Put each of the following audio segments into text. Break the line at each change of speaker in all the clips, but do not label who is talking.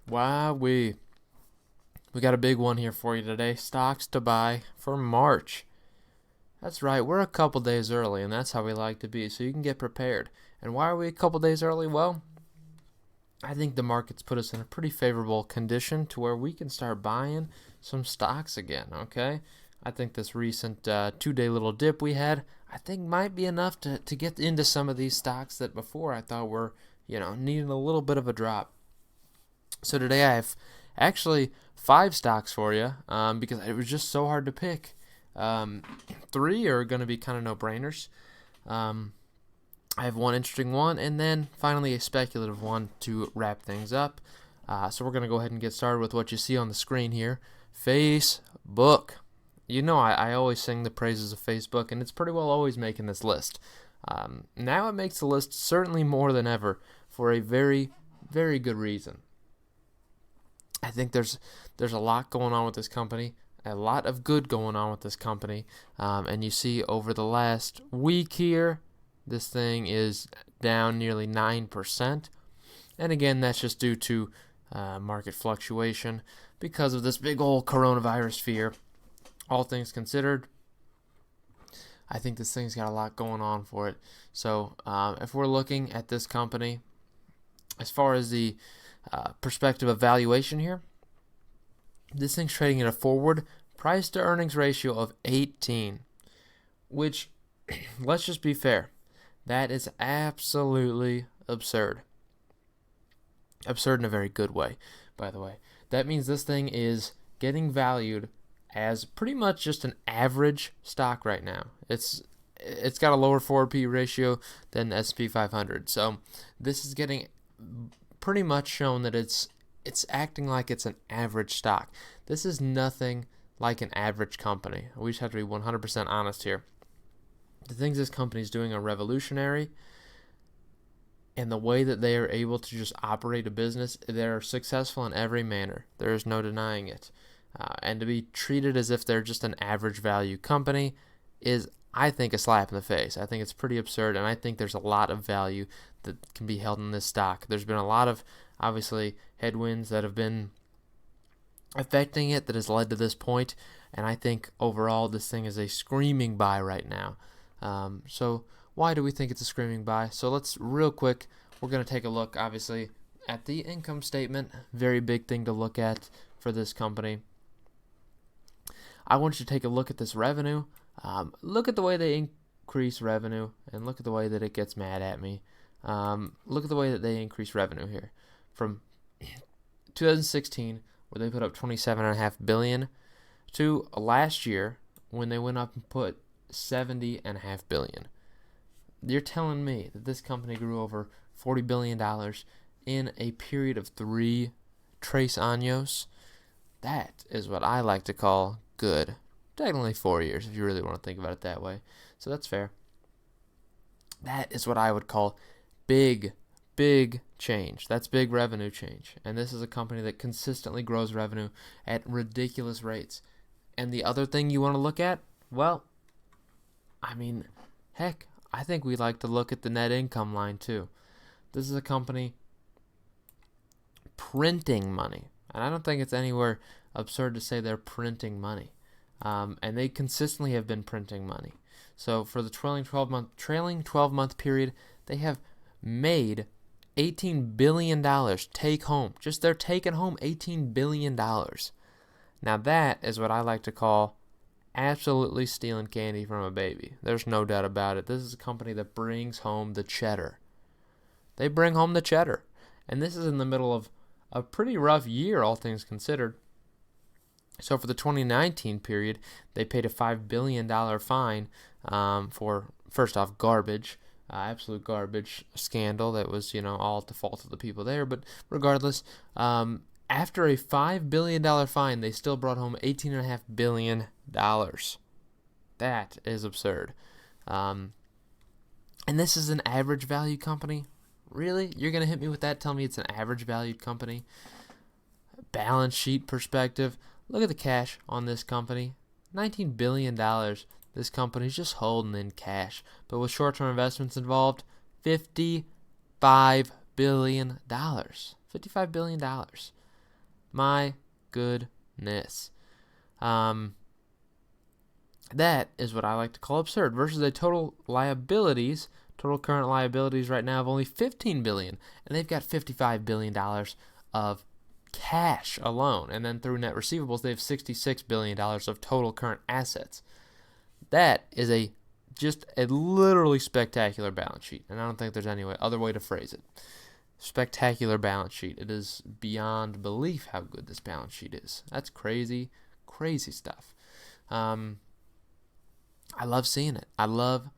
Wow, we got a big one here for you today. Stocks to buy for March. That's right, we're a couple days early, and that's how we like to be, so you can get prepared. And why are we a couple days early? Well, I think the market's put us in a pretty favorable condition to where we can start buying some stocks again, okay? I think this recent 2 day little dip we had, I think might be enough to get into some of these stocks that before I thought were, needing a little bit of a drop. So today I have actually five stocks for you because it was just so hard to pick. Um, Three are going to be kind of no-brainers. Um, I have one interesting one, and then finally a speculative one to wrap things up. So we're going to go ahead and get started with what you see on the screen here. Facebook. I always sing the praises of Facebook, and it's pretty well always making this list. Now it makes the list certainly more than ever for a very, very good reason. I think there's a lot going on with this company, a lot of good going on with this company, and you see over the last week here, this thing is down nearly 9%, and again that's just due to market fluctuation because of this big old coronavirus fear. All things considered, I think this thing's got a lot going on for it. So if we're looking at this company, as far as the perspective of valuation here, this thing's trading at a forward price to earnings ratio of 18, which, let's just be fair, that is absolutely absurd. Absurd in a very good way, by the way. That means this thing is getting valued as pretty much just an average stock right now. It's got a lower forward P ratio than the S&P 500. So this is getting pretty much shown that it's acting like it's an average stock. This is nothing like an average company. We just have to be 100% honest here. The things this company is doing are revolutionary, and the way that they are able to just operate a business, they're successful in every manner. There is no denying it. And to be treated as if they're just an average value company is, I think, a slap in the face. I think it's pretty absurd, and I think there's a lot of value that can be held in this stock. There's been a lot of, obviously, headwinds that have been affecting it that has led to this point, and I think overall this thing is a screaming buy right now. So why do we think it's a screaming buy? So let's real quick, we're going to take a look, obviously, at the income statement. Very big thing to look at for this company. I want you to take a look at this revenue. Look at the way they increase revenue, and look at the way that it gets mad at me. Look at the way that they increase revenue here. From 2016, where they put up $27.5 billion, to last year, when they went up and put $70.5 billion. You're telling me that this company grew over $40 billion in a period of 3 tres años? That is what I like to call good. Technically 4 years, if you really want to think about it that way. So that's fair. That is what I would call big change. That's big revenue change. And this is a company that consistently grows revenue at ridiculous rates. And the other thing you want to look at, well, heck, I think we like to look at the net income line too. This is a company printing money. And I don't think it's anywhere absurd to say they're printing money. And they consistently have been printing money. So for the trailing 12-month period, they have made $18 billion take home. Just they're taking home $18 billion. Now that is what I like to call absolutely stealing candy from a baby. There's no doubt about it. This is a company that brings home the cheddar. They bring home the cheddar. And this is in the middle of a pretty rough year, all things considered. So for the 2019 period, they paid a $5 billion fine for, first off, garbage. Absolute garbage scandal that was, all at the fault of the people there. But regardless, after a $5 billion fine, they still brought home $18.5 billion. That is absurd. And this is an average value company? Really? You're going to hit me with that? Tell me it's an average valued company? Balance sheet perspective. Look at the cash on this company. $19 billion. This company's just holding in cash. But with short-term investments involved, $55 billion. $55 billion. My goodness. That is what I like to call absurd versus a total current liabilities right now of only $15 billion, and they've got $55 billion of cash alone, and then through net receivables they have $66 billion of total current assets. That is just a literally spectacular balance sheet, and I don't think there's any other way to phrase it. Spectacular balance sheet. It is beyond belief how good this balance sheet is. That's crazy stuff. I love seeing it. I love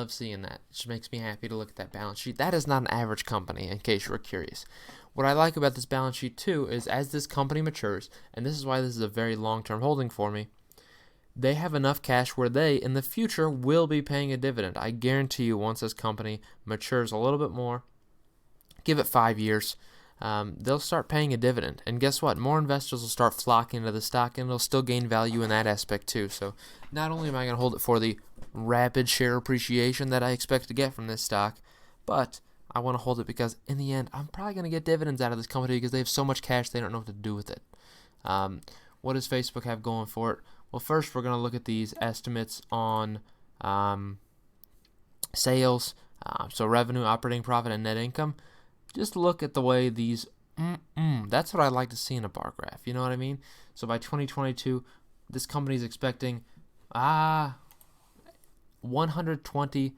seeing that. It just makes me happy to look at that balance sheet. That is not an average company, in case you were curious. What I like about this balance sheet, too, is as this company matures, and this is why this is a very long-term holding for me, they have enough cash where they, in the future, will be paying a dividend. I guarantee you, once this company matures a little bit more, give it 5 years, they'll start paying a dividend. And guess what? More investors will start flocking into the stock, and it'll still gain value in that aspect too. So not only am I going to hold it for the rapid share appreciation that I expect to get from this stock, but I want to hold it because in the end, I'm probably going to get dividends out of this company because they have so much cash they don't know what to do with it. What does Facebook have going for it? Well, first we're going to look at these estimates on sales, so revenue, operating profit, and net income. Just look at the way these, that's what I like to see in a bar graph. You know what I mean? So by 2022, this company is expecting, 120,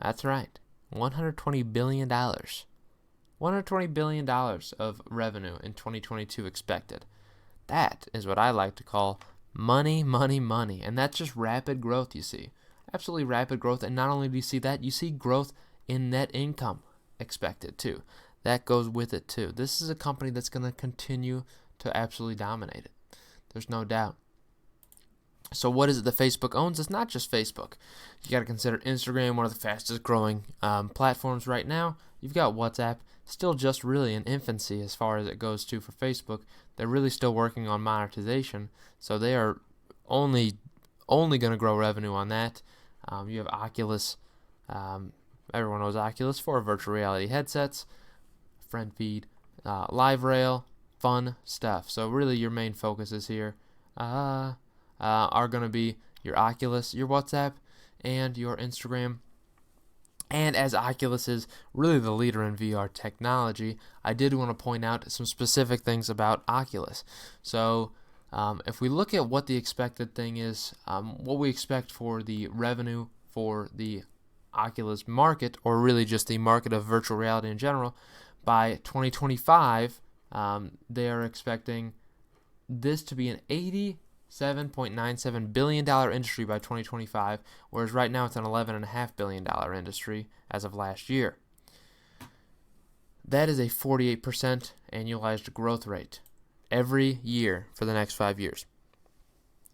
that's right, $120 billion. $120 billion of revenue in 2022 expected. That is what I like to call money, money, money. And that's just rapid growth, you see. Absolutely rapid growth. And not only do you see that, you see growth in net income expected too. That goes with it too. This is a company that's going to continue to absolutely dominate it. There's no doubt. So what is it that Facebook owns? It's not just Facebook. You got to consider Instagram, one of the fastest growing platforms right now. You've got WhatsApp, still just really in infancy as far as it goes to for Facebook. They're really still working on monetization, so they are only going to grow revenue on that. You have Oculus. Everyone knows Oculus for virtual reality headsets, friend feed, live rail, fun stuff. So really your main focuses here are going to be your Oculus, your WhatsApp, and your Instagram. And as Oculus is really the leader in VR technology, I did want to point out some specific things about Oculus. So if we look at what the expected thing is, what we expect for the revenue for the Oculus market, or really just the market of virtual reality in general, by 2025, they are expecting this to be an $87.97 billion industry by 2025, whereas right now it's an $11.5 billion industry as of last year. That is a 48% annualized growth rate every year for the next 5 years.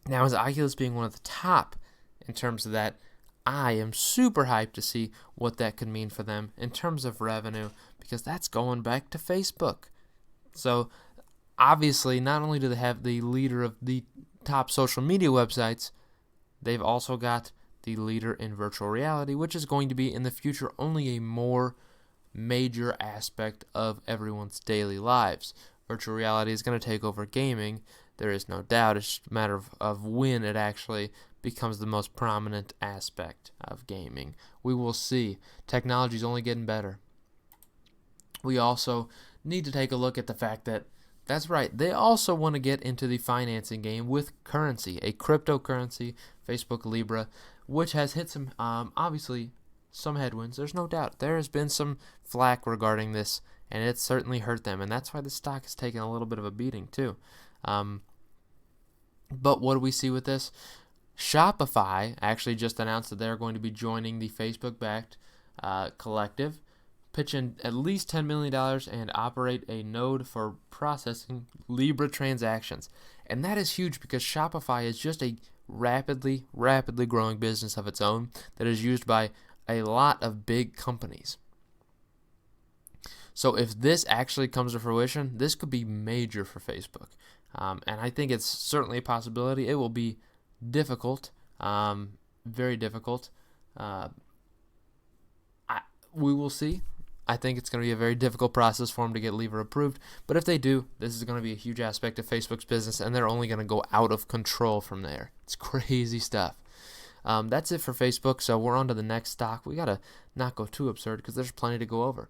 Now, as Oculus being one of the top in terms of that, I am super hyped to see what that could mean for them in terms of revenue, because that's going back to Facebook. So obviously, not only do they have the leader of the top social media websites, they've also got the leader in virtual reality, which is going to be in the future only a more major aspect of everyone's daily lives. Virtual reality is going to take over gaming. There is no doubt. It's just a matter of when it actually becomes the most prominent aspect of gaming. We will see. Technology is only getting better. We also need to take a look at the fact that that's right, they also want to get into the financing game with currency, a cryptocurrency, Facebook Libra, which has hit some, obviously, some headwinds. There's no doubt. There has been some flack regarding this, and it's certainly hurt them, and that's why the stock has taken a little bit of a beating too. But what do we see with this? Shopify actually just announced that they're going to be joining the Facebook-backed collective, pitch in at least $10 million and operate a node for processing Libra transactions. And that is huge because Shopify is just a rapidly growing business of its own that is used by a lot of big companies. So if this actually comes to fruition, this could be major for Facebook. And I think it's certainly a possibility. It will be difficult, very difficult. We will see. I think it's going to be a very difficult process for them to get Lever approved. But if they do, this is going to be a huge aspect of Facebook's business, and they're only going to go out of control from there. It's crazy stuff. That's it for Facebook, so we're on to the next stock. We got to not go too absurd because there's plenty to go over.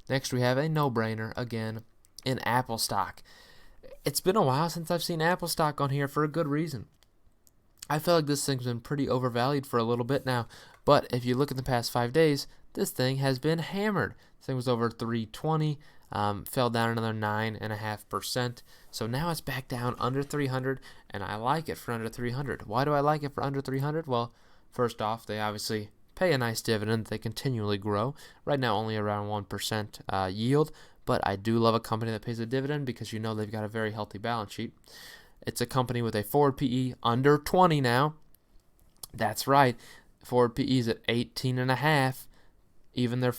Next, we have a no-brainer, again, in Apple stock. It's been a while since I've seen Apple stock on here for a good reason. I feel like this thing's been pretty overvalued for a little bit now, but if you look at the past 5 days, this thing has been hammered. This thing was over 320, fell down another 9.5%. So now it's back down under 300, and I like it for under 300. Why do I like it for under 300? Well, first off, they obviously pay a nice dividend. They continually grow. Right now, only around 1% yield, but I do love a company that pays a dividend because you know they've got a very healthy balance sheet. It's a company with a forward PE under 20 now. That's right. Forward PE is at 18.5. Even their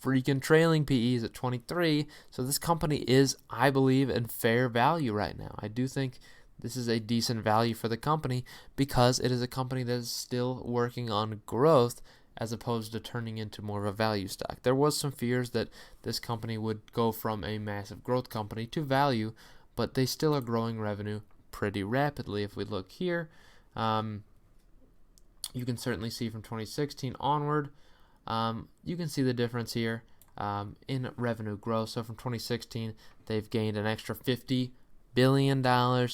freaking trailing PE is at 23. So this company is, I believe, in fair value right now. I do think this is a decent value for the company because it is a company that is still working on growth as opposed to turning into more of a value stock. There was some fears that this company would go from a massive growth company to value, but they still are growing revenue pretty rapidly. If we look here, you can certainly see from 2016 onward, you can see the difference here in revenue growth. So from 2016, they've gained an extra $50 billion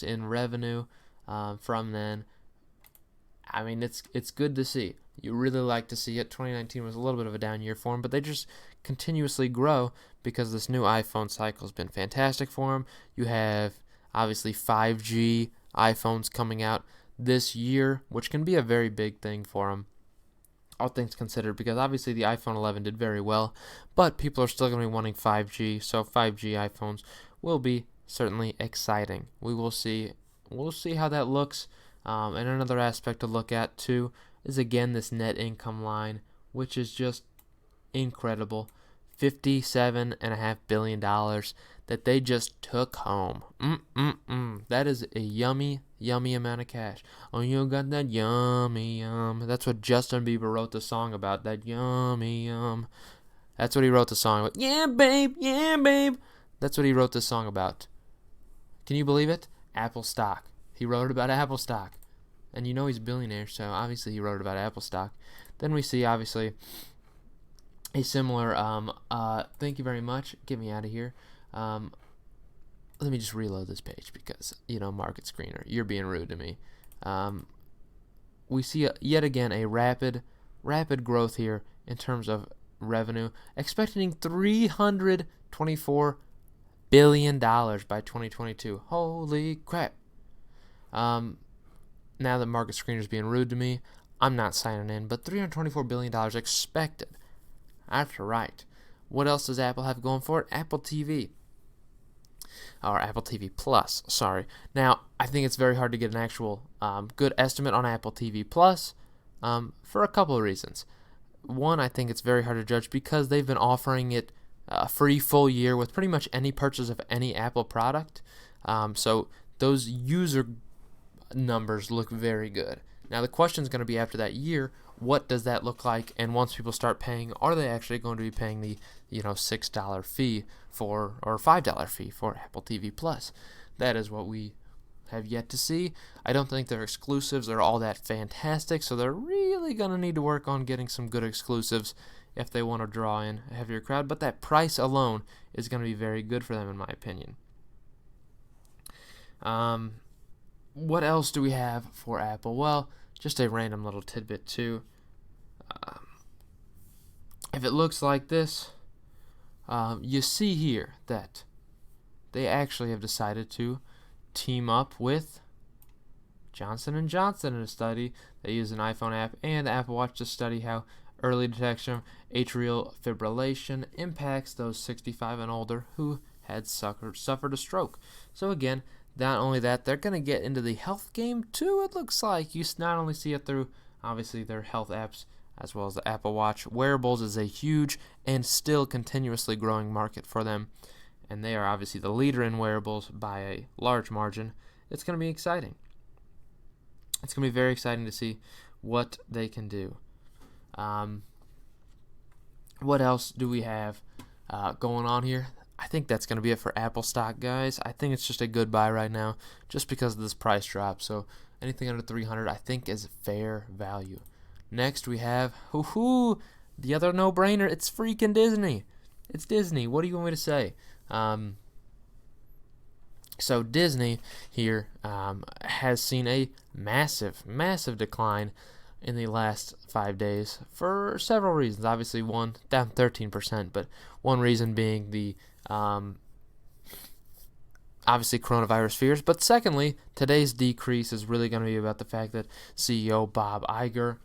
in revenue from then. I mean, it's good to see. You really like to see it. 2019 was a little bit of a down year for them, but they just continuously grow because this new iPhone cycle has been fantastic for them. You have obviously 5G iPhones coming out this year, which can be a very big thing for them, all things considered, because obviously the iPhone 11 did very well, but people are still going to be wanting 5G, so 5G iPhones will be certainly exciting. We'll see how that looks. And another aspect to look at too is again this net income line, which is just incredible. $57.5 billion that they just took home. That is a yummy, yummy amount of cash. Oh, you got that yummy yum. That's what Justin Bieber wrote the song about, that yummy yum. That's what he wrote the song about. Yeah, babe, yeah, babe. That's what he wrote the song about. Can you believe it? Apple stock. He wrote about Apple stock. And you know he's a billionaire, so obviously he wrote about Apple stock. Then we see, obviously, a similar, thank you very much, get me out of here. Let me just reload this page because, market screener, you're being rude to me. We see yet again a rapid growth here in terms of revenue, expecting $324 billion by 2022. Holy crap. Now that market screener is being rude to me, I'm not signing in, but $324 billion expected. That's right. What else does Apple have going for it? Apple TV. Or Apple TV Plus, sorry. Now, I think it's very hard to get an actual good estimate on Apple TV Plus for a couple of reasons. One, I think it's very hard to judge because they've been offering it a free full year with pretty much any purchase of any Apple product. So those user numbers look very good. Now, the question is going to be after that year, what does that look like? And once people start paying, are they actually going to be paying the $6 fee or $5 fee for Apple TV Plus? That is what we have yet to see. I don't think their exclusives are all that fantastic, so they're really going to need to work on getting some good exclusives if they want to draw in a heavier crowd. But that price alone is going to be very good for them, in my opinion. What else do we have for Apple? Well, just a random little tidbit too. If it looks like this, you see here that they actually have decided to team up with Johnson & Johnson in a study. They use an iPhone app and the Apple Watch to study how early detection of atrial fibrillation impacts those 65 and older who had suffered a stroke. So again, not only that, they're going to get into the health game too, it looks like. You not only see it through, obviously, their health apps as well as the Apple Watch. Wearables is a huge and still continuously growing market for them, and they are obviously the leader in wearables by a large margin. It's going to be exciting. It's going to be very exciting to see what they can do. What else do we have? going on here. I think that's going to be it for Apple stock, guys. I think it's just a good buy right now just because of this price drop. So anything under 300 I think is fair value. Next we have the other no-brainer. It's freaking Disney. It's Disney. What do you want me to say? So Disney here has seen a massive decline in the last 5 days for several reasons. Obviously, one, down 13%, but one reason being the obviously coronavirus fears. But secondly, today's decrease is really going to be about the fact that CEO Bob Iger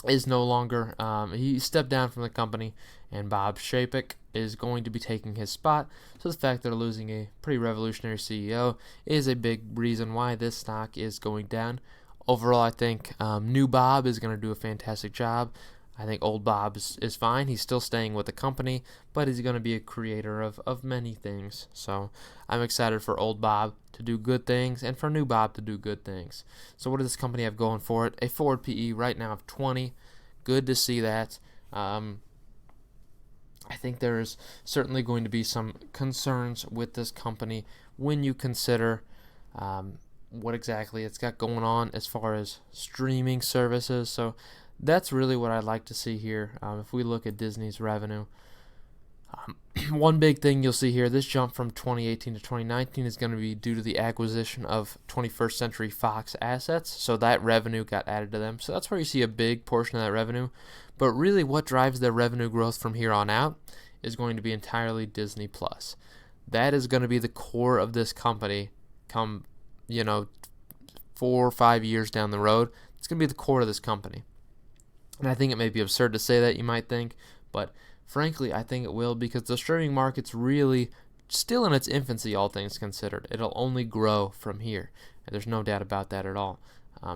is no longer, he stepped down from the company, and Bob Chapek is going to be taking his spot. So the fact that they're losing a pretty revolutionary CEO is a big reason why this stock is going down. Overall, I think new Bob is going to do a fantastic job. I think old Bob is fine. He's still staying with the company, but he's going to be a creator of many things. So I'm excited for old Bob to do good things and for new Bob to do good things. So what does this company have going for it? A forward PE right now of 20. Good to see that. I think there is certainly going to be some concerns with this company when you consider what exactly it's got going on as far as streaming services. So that's really what I'd like to see here. If we look at Disney's revenue, one big thing you'll see here, this jump from 2018 to 2019 is going to be due to the acquisition of 21st Century Fox assets. So that revenue got added to them. So that's where you see a big portion of that revenue. But really what drives their revenue growth from here on out is going to be entirely Disney Plus. That is going to be the core of this company come, 4 or 5 years down the road. It's going to be the core of this company. And I think it may be absurd to say that, you might think, but frankly, I think it will, because the streaming market's really still in its infancy, all things considered. It'll only grow from here, and there's no doubt about that at all.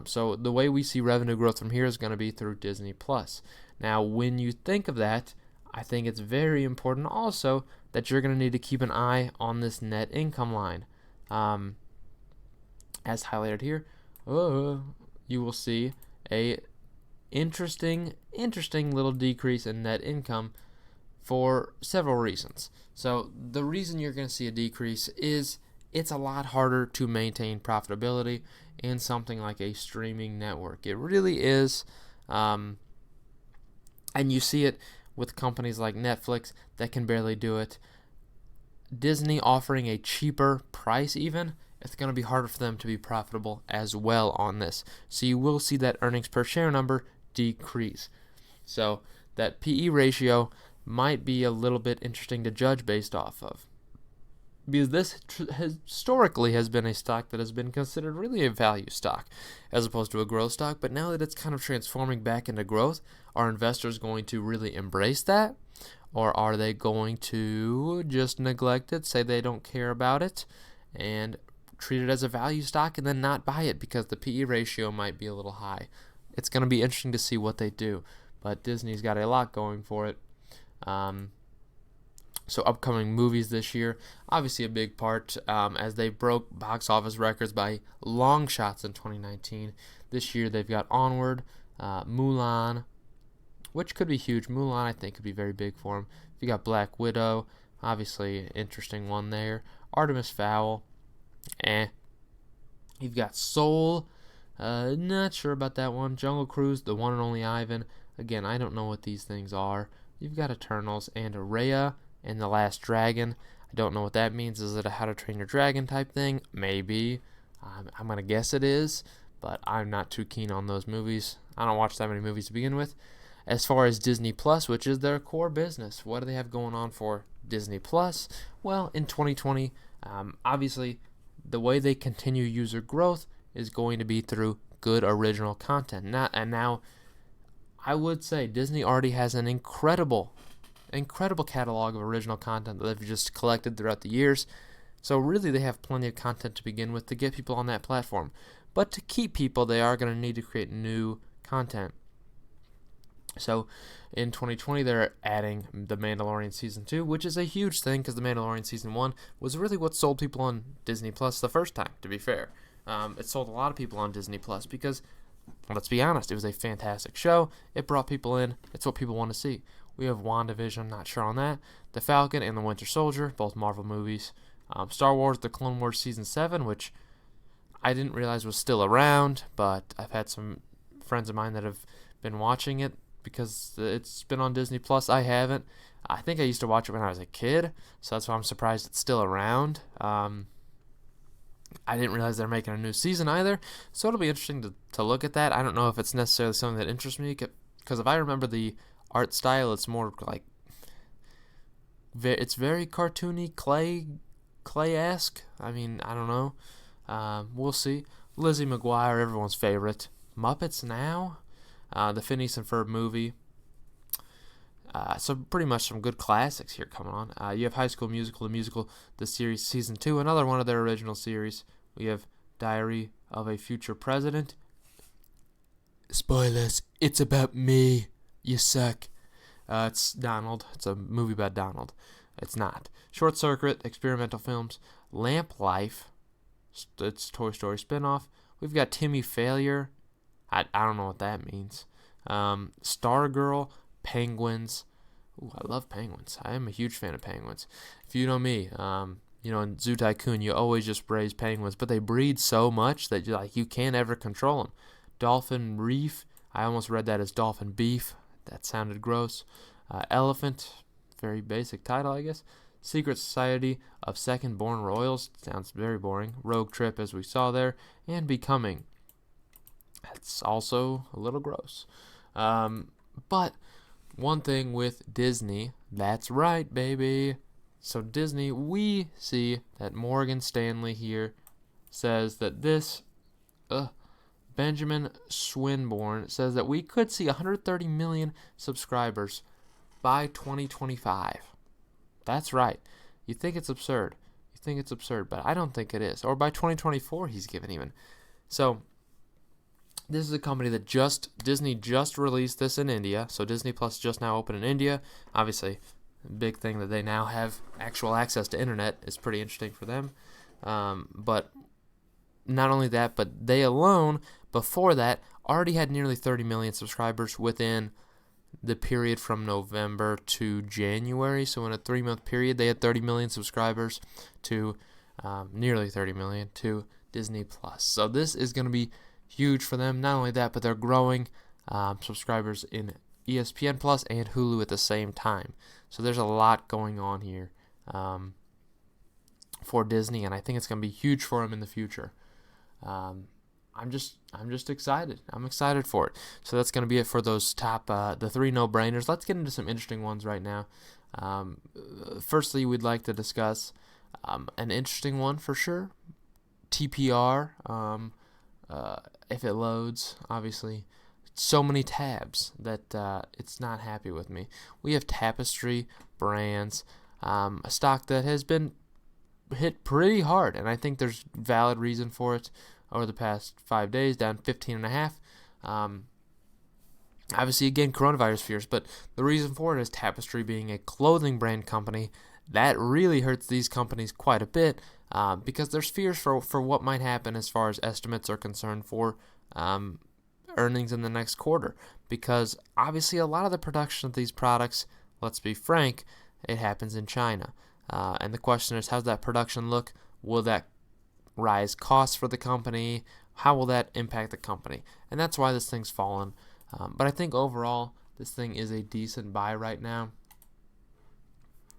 So the way we see revenue growth from here is going to be through Disney Plus. Now, when you think of that, I think it's very important also that you're going to need to keep an eye on this net income line. As highlighted here, you will see a interesting little decrease in net income for several reasons. So the reason you're going to see a decrease is it's a lot harder to maintain profitability in something like a streaming network. It really is, and you see it with companies like Netflix that can barely do it. Disney offering a cheaper price even, it's going to be harder for them to be profitable as well on this. So you will see that earnings per share number decrease. So that PE ratio might be a little bit interesting to judge based off of, because this historically has been a stock that has been considered really a value stock as opposed to a growth stock. But now that it's kind of transforming back into growth, are investors going to really embrace that, or are they going to just neglect it, say they don't care about it, and treat it as a value stock and then not buy it because the PE ratio might be a little high? It's going to be interesting to see what they do, but Disney's got a lot going for it. So upcoming movies this year, obviously a big part, as they broke box office records by long shots in 2019. This year they've got Onward, Mulan, which could be huge. Mulan, I think, could be very big for them. You got Black Widow, obviously interesting one there. Artemis Fowl, You've got Soul, not sure about that one. Jungle Cruise, The One and Only Ivan. Again, I don't know what these things are. You've got Eternals and Raya and The Last Dragon. I don't know what that means. Is it a How to Train Your Dragon type thing? Maybe. I'm going to guess it is, but I'm not too keen on those movies. I don't watch that many movies to begin with. As far as Disney Plus, which is their core business, what do they have going on for Disney Plus? Well, in 2020, obviously, the way they continue user growth is going to be through good original content. Now, I would say Disney already has an incredible catalog of original content that they've just collected throughout the years. So really, they have plenty of content to begin with to get people on that platform. But to keep people, they are going to need to create new content. So in 2020, they're adding The Mandalorian Season 2, which is a huge thing because The Mandalorian Season 1 was really what sold people on Disney Plus the first time, to be fair. It sold a lot of people on Disney Plus because, let's be honest, it was a fantastic show. It brought people in. It's what people want to see. We have WandaVision, not sure on that. The Falcon and the Winter Soldier, both Marvel movies. Star Wars: The Clone Wars Season 7, which I didn't realize was still around, but I've had some friends of mine that have been watching it because it's been on Disney Plus. I haven't. I think I used to watch it when I was a kid, so that's why I'm surprised it's still around. I didn't realize they're making a new season either, so it'll be interesting to look at that. I don't know if it's necessarily something that interests me, because if I remember the art style, it's more like it's very cartoony, clay-esque. I mean, I don't know. We'll see. Lizzie McGuire, everyone's favorite. Muppets Now, the Phineas and Ferb movie. So pretty much some good classics here coming on. You have High School Musical, the musical, the series Season 2, another one of their original series. We have Diary of a Future President. Spoilers, it's about me. You suck. It's Donald. It's a movie about Donald. It's not. Short Circuit, experimental films. Lamp Life, it's Toy Story spinoff. We've got Timmy Failure. I don't know what that means. Stargirl, Penguins. Ooh, I love penguins. I am a huge fan of penguins. If you know me, in Zoo Tycoon, you always just raise penguins, but they breed so much that you can't ever control them. Dolphin Reef. I almost read that as Dolphin Beef. That sounded gross. Elephant. Very basic title, I guess. Secret Society of Second Born Royals. Sounds very boring. Rogue Trip, as we saw there. And Becoming. That's also a little gross. But one thing with Disney, that's right, baby. So Disney, we see that Morgan Stanley here says that this, Benjamin Swinburne says that we could see 130 million subscribers by 2025. That's right. You think it's absurd. But I don't think it is. Or by 2024, he's given even. So this is a company that Disney just released this in India. So Disney Plus just now open in India. Obviously, the big thing that they now have actual access to internet is pretty interesting for them. But not only that, but they alone, before that, already had nearly 30 million subscribers within the period from November to January. So in a 3-month period, they had 30 million subscribers to nearly 30 million to Disney Plus. So this is going to be huge for them. Not only that, but they're growing subscribers in ESPN Plus and Hulu at the same time. So there's a lot going on here for Disney, and I think it's going to be huge for them in the future. I'm just excited. I'm excited for it. So that's going to be it for those top the 3 no-brainers. Let's get into some interesting ones right now. Firstly, we'd like to discuss an interesting one for sure. TPR. If it loads, obviously, so many tabs that it's not happy with me. We have Tapestry Brands, a stock that has been hit pretty hard, and I think there's valid reason for it. Over the past 5 days, down 15.5. Obviously, again, coronavirus fears, but the reason for it is Tapestry being a clothing brand company. That really hurts these companies quite a bit because there's fears for what might happen as far as estimates are concerned for earnings in the next quarter. Because obviously, a lot of the production of these products, let's be frank, it happens in China. And the question is, how's that production look? Will that rise costs for the company? How will that impact the company? And that's why this thing's fallen. But I think overall, this thing is a decent buy right now.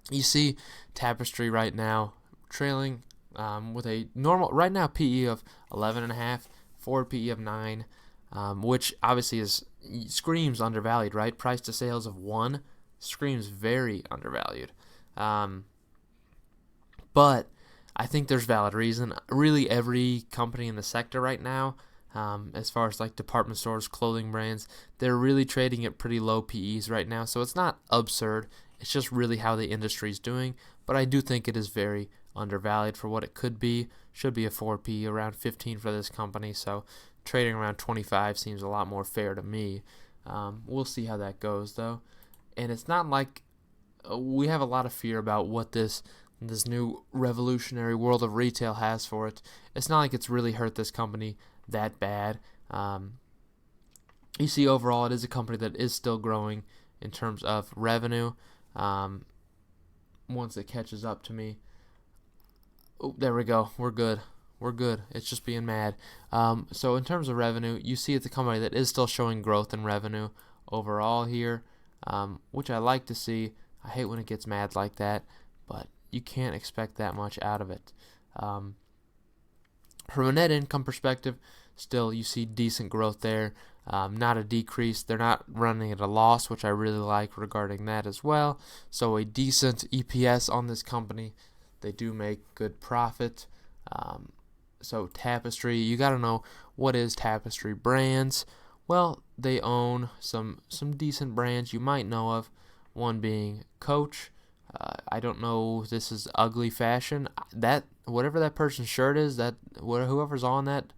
You see Tapestry right now trailing with a normal, right now, PE of 11.5, forward PE of 9, which obviously screams undervalued, right? Price to sales of 1 screams very undervalued. But I think there's valid reason. Really, every company in the sector right now, as far as like department stores, clothing brands, they're really trading at pretty low PEs right now. So it's not absurd. It's just really how the industry's doing. But I do think it is very undervalued for what it could be. Should be a 4P, around 15 for this company. So trading around 25 seems a lot more fair to me. We'll see how that goes, though. And it's not like we have a lot of fear about what this new revolutionary world of retail has for it. It's not like it's really hurt this company that bad. You see, overall, it is a company that is still growing in terms of revenue. Once it catches up to me. Oh, there we go. We're good. We're good. It's just being mad. So in terms of revenue, you see it's a company that is still showing growth in revenue overall here, which I like to see. I hate when it gets mad like that, but you can't expect that much out of it. From a net income perspective, still you see decent growth there, not a decrease. They're not running at a loss, which I really like regarding that as well. So a decent EPS on this company. They do make good profit. So Tapestry, you got to know, what is Tapestry Brands? Well, they own some decent brands you might know of, one being Coach. I don't know if this is ugly fashion. That whatever that person's shirt is, that whoever's on that,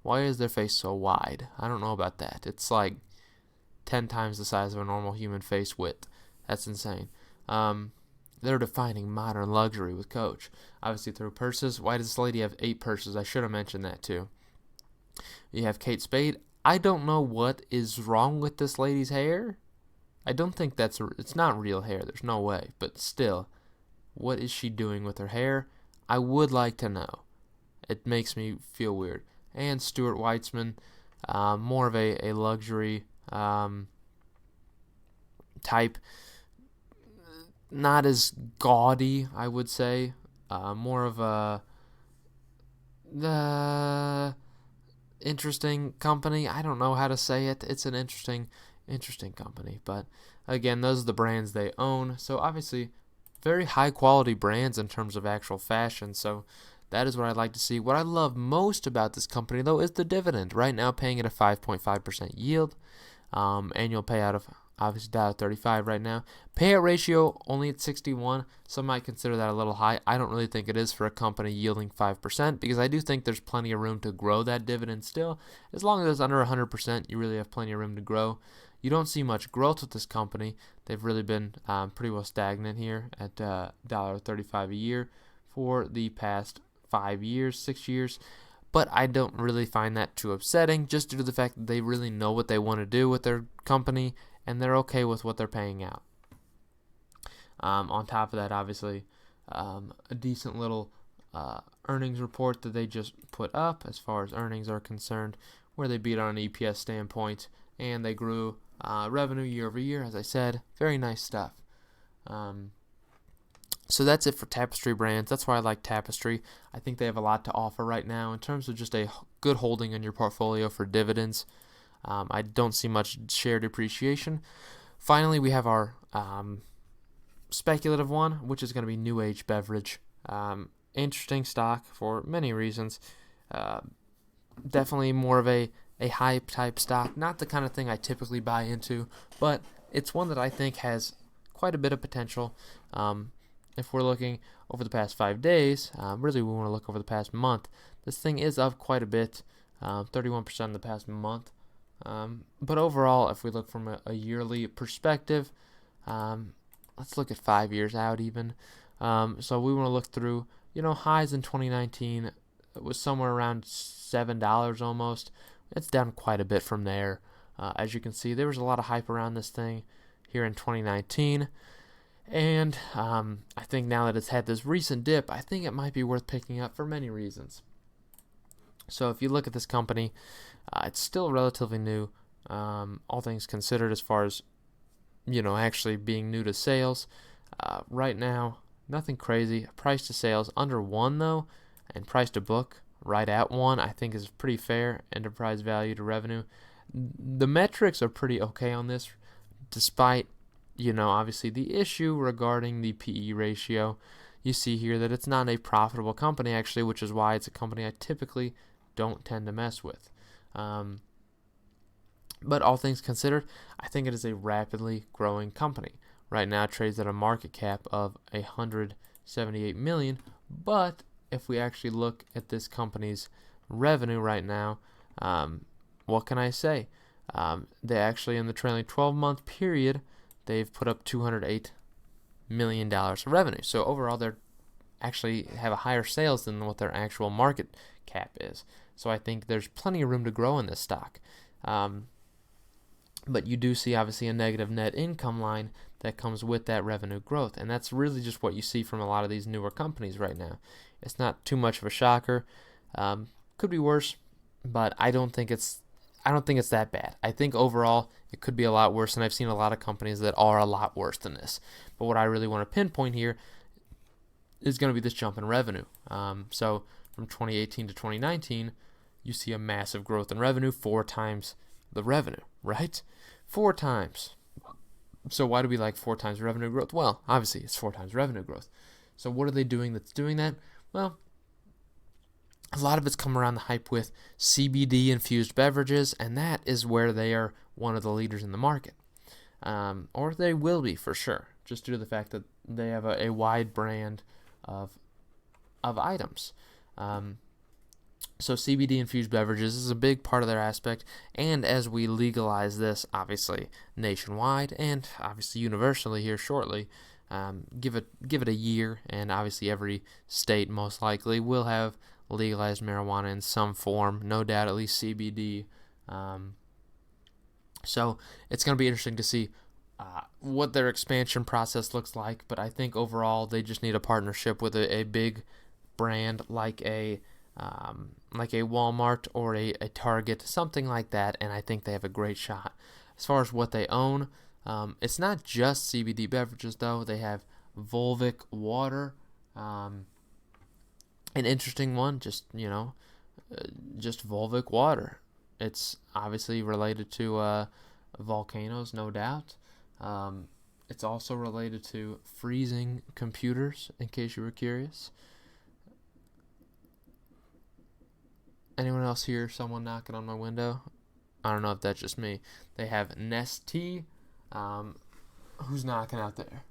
why is their face so wide? I don't know about that. It's like 10 times the size of a normal human face width. That's insane. They're defining modern luxury with Coach. Obviously through purses. Why does this lady have 8 purses? I should have mentioned that too. You have Kate Spade. I don't know what is wrong with this lady's hair. I don't think it's not real hair. There's no way. But still, what is she doing with her hair? I would like to know. It makes me feel weird. And Stuart Weitzman, more of a luxury type. Not as gaudy, I would say. More of the interesting company. I don't know how to say it. It's an interesting company. But again, those are the brands they own. So obviously, very high quality brands in terms of actual fashion. So that is what I'd like to see. What I love most about this company, though, is the dividend. Right now, paying at a 5.5% yield. Annual payout of obviously $1.35 right now. Payout ratio only at 61. Some might consider that a little high. I don't really think it is for a company yielding 5% because I do think there's plenty of room to grow that dividend still. As long as it's under 100%, you really have plenty of room to grow. You don't see much growth with this company. They've really been pretty well stagnant here at $1.35 a year for the past 5 years, 6 years. But I don't really find that too upsetting, just due to the fact that they really know what they want to do with their company, and they're okay with what they're paying out. On top of that, obviously, a decent little earnings report that they just put up as far as earnings are concerned, where they beat on an EPS standpoint, and they grew revenue year over year, as I said. Very nice stuff. So that's it for Tapestry Brands. That's why I like Tapestry. I think they have a lot to offer right now in terms of just a good holding in your portfolio for dividends. I don't see much share depreciation. Finally, we have our speculative one, which is going to be New Age Beverage. Interesting stock for many reasons. Definitely more of a hype type stock. Not the kind of thing I typically buy into, but it's one that I think has quite a bit of potential. If we're looking over the past 5 days, really we want to look over the past month. This thing is up quite a bit, 31% in the past month. But overall, if we look from a yearly perspective, let's look at 5 years out even. So we want to look through, highs in 2019. It was somewhere around $7 almost. It's down quite a bit from there. As you can see, there was a lot of hype around this thing here in 2019. And I think now that it's had this recent dip, I think it might be worth picking up for many reasons. So if you look at this company, it's still relatively new, all things considered, as far as, actually being new to sales. Right now, nothing crazy. Price to sales under 1, though, and price to book right at 1, I think is pretty fair. Enterprise value to revenue. The metrics are pretty okay on this, despite obviously the issue regarding the PE ratio. You see here that it's not a profitable company, actually, which is why it's a company I typically don't tend to mess with. But all things considered, I think it is a rapidly growing company. Right now it trades at a market cap of $178 million, but if we actually look at this company's revenue right now, what can I say? They actually, in the trailing 12-month period, they've put up $208 million of revenue. So overall, they're actually have a higher sales than what their actual market cap is. So I think there's plenty of room to grow in this stock. but you do see obviously a negative net income line that comes with that revenue growth, and that's really just what you see from a lot of these newer companies right now. It's not too much of a shocker. Could be worse, but I don't think it's that bad. I think overall it could be a lot worse, and I've seen a lot of companies that are a lot worse than this. But what I really want to pinpoint here is going to be this jump in revenue. So from 2018 to 2019, you see a massive growth in revenue, 4 times the revenue, right? 4 times. So why do we like 4 times revenue growth? Well, obviously it's 4 times revenue growth. So what are they doing that's doing that? Well, a lot of it's come around the hype with CBD infused beverages, and that is where they are one of the leaders in the market. Or they will be for sure, just due to the fact that they have a wide brand of items. So CBD infused beverages is a big part of their aspect, and as we legalize this, obviously nationwide and obviously universally here shortly, give it a year, and obviously every state most likely will have legalized marijuana in some form, no doubt, at least CBD. So it's going to be interesting to see what their expansion process looks like, but I think overall they just need a partnership with a big brand like a Walmart or a Target, something like that, and I think they have a great shot. As far as what they own, it's not just CBD beverages, though. They have Volvic water, an interesting one, just Volvic water. It's obviously related to volcanoes, no doubt. It's also related to freezing computers, in case you were curious. Anyone else hear someone knocking on my window? I don't know if that's just me. They have Nestea. Who's knocking out there?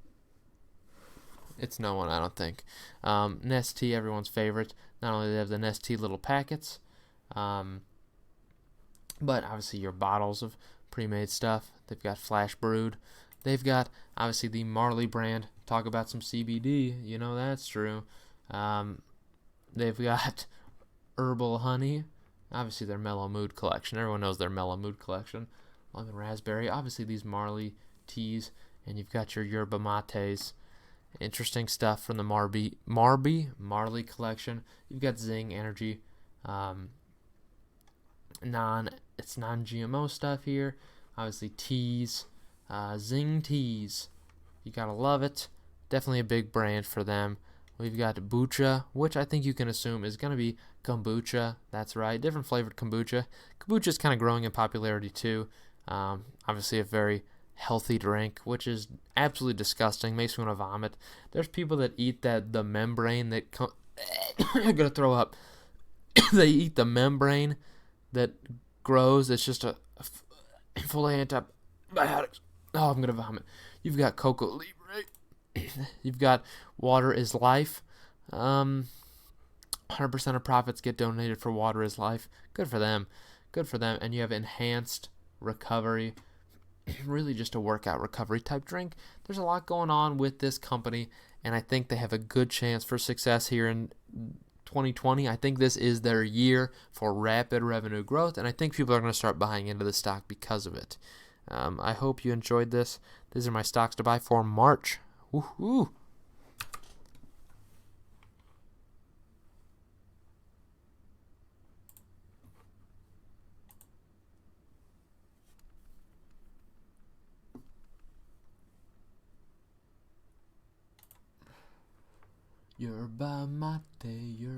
It's no one, I don't think. Nestea, everyone's favorite. Not only do they have the Nestea little packets, but obviously your bottles of pre-made stuff. They've got flash brewed. They've got obviously the Marley brand. Talk about some CBD. You know that's true. They've got herbal honey. Obviously their Mellow Mood collection. Everyone knows their Mellow Mood collection. Lemon raspberry. Obviously these Marley teas. And you've got your yerba mates. Interesting stuff from the Marley collection. You've got Zing Energy. It's non-GMO stuff here. Obviously teas. Zing teas. You gotta love it. Definitely a big brand for them. We've got Bucha, which I think you can assume is going to be kombucha. That's right, different flavored kombucha. Kombucha is kind of growing in popularity too. Obviously a very healthy drink, which is absolutely disgusting. Makes me want to vomit. There's people that eat the membrane that I'm going to throw up. They eat the membrane that grows. It's just a full of antibiotics. Oh, I'm going to vomit. You've got Coco Libre. You've got Water is Life. 100% of profits get donated for Water is Life. Good for them. Good for them. And you have Enhanced Recovery. Really just a workout recovery type drink. There's a lot going on with this company, and I think they have a good chance for success here in 2020. I think this is their year for rapid revenue growth, and I think people are going to start buying into the stock because of it. I hope you enjoyed this. These are my stocks to buy for March. Woohoo! Yerba mate, yerba